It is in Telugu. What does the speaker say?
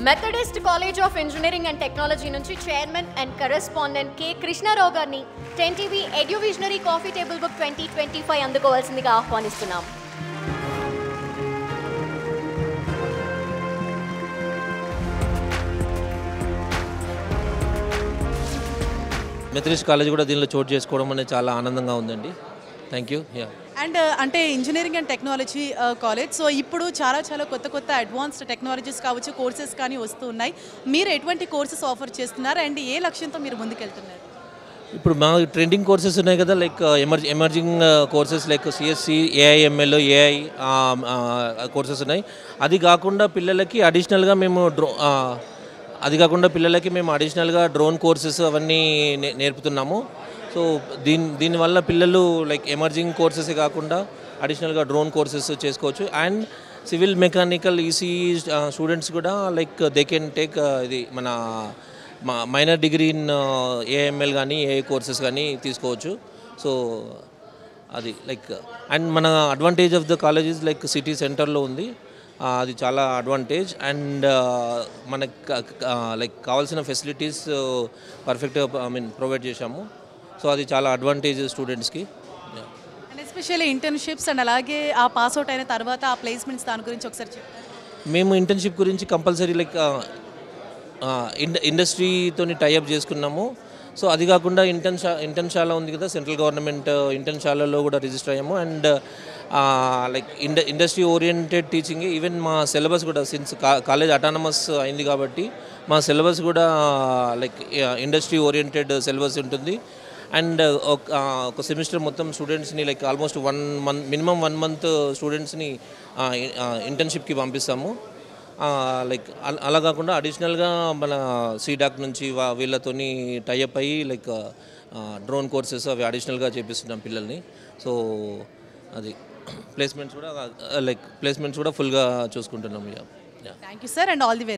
Methodist college of engineering and technology నుంచి chairman and correspondent K Krishnarao గారిని 10TV eduvisionary coffee table book 2025 అందుకోవాల్సిందిగా ఆహ్వానిస్తున్నాం. మెథడిస్ట్ కాలేజ్ కూడా దీనిలో చోటు చేసుకోవడం అనేది చాలా ఆనందంగా ఉందండి. Thank you. అండ్ అంటే engineering and technology college, so ఇప్పుడు చాలా కొత్త అడ్వాన్స్డ్ టెక్నాలజీస్ కావచ్చు, కోర్సెస్ కానీ వస్తూ ఉన్నాయి. మీరు ఎటువంటి కోర్సెస్ ఆఫర్ చేస్తున్నారు అండ్ ఏ లక్ష్యంతో మీరు ముందుకెళ్తున్నారు? ఇప్పుడు మా ట్రెండింగ్ కోర్సెస్ ఉన్నాయి కదా, like emerging courses like CSC, AIML, AI courses ఉన్నాయి. అది కాకుండా పిల్లలకి అడిషనల్గా మేము అడిషనల్గా డ్రోన్ కోర్సెస్ అవన్నీ నేర్పుతున్నాము. సో దీనివల్ల పిల్లలు లైక్ ఎమర్జింగ్ కోర్సెస్ కాకుండా అడిషనల్గా డ్రోన్ కోర్సెస్ చేసుకోవచ్చు. And civil mechanical ECE students కూడా లైక్ దే కెన్ టేక్ ఇది మన మైనర్ డిగ్రీ ఇన్ ఏఎంఎల్ కానీ ఏఐ కోర్సెస్ కానీ తీసుకోవచ్చు. సో అది లైక్ అండ్ మన advantage of the colleges like city సెంటర్లో ఉంది, అది చాలా అడ్వాంటేజ్. అండ్ మనకు లైక్ కావాల్సిన ఫెసిలిటీస్ పర్ఫెక్ట్గా ప్రొవైడ్ చేశాము. సో అది చాలా అడ్వాంటేజ్ స్టూడెంట్స్కి. అండ్ ఎస్పెషల్లీ ఇంటర్న్షిప్స్ అండ్ అలాగే ఆ పాస్అవుట్ అయిన తర్వాత ఆ ప్లేస్మెంట్స్ దాని గురించి ఒకసారి చెప్పండి. మేము ఇంటర్న్షిప్ గురించి కంపల్సరీ లైక్ ఇండస్ట్రీతోని టైఅప్ చేసుకున్నాము. సో అది కాకుండా ఇంటర్న్షాల ఉంది కదా, సెంట్రల్ గవర్నమెంట్ ఇంటర్న్షాలలో కూడా రిజిస్టర్ అయ్యాము. And like industry oriented teaching. Even మా సిలబస్ కూడా సిన్స్ కాలేజ్ అటానమస్ అయింది కాబట్టి మా సిలబస్ కూడా లైక్ ఇండస్ట్రీ ఓరియంటెడ్ సిలబస్ ఉంటుంది. అండ్ ఒక సెమిస్టర్ మొత్తం స్టూడెంట్స్ని లైక్ ఆల్మోస్ట్ మినిమం 1 మంత్ స్టూడెంట్స్ని ఇంటర్న్షిప్కి పంపిస్తాము. లైక్ అలా కాకుండా అడిషనల్గా మన సీడాక్ నుంచి వీళ్ళతోని టైఅప్ అయ్యి లైక్ డ్రోన్ కోర్సెస్ అవి అడిషనల్గా చేపిస్తున్నాం పిల్లల్ని. సో అది ప్లేస్మెంట్స్ కూడా ఫుల్గా చూసుకుంటున్నాం. Thank you sir and all the very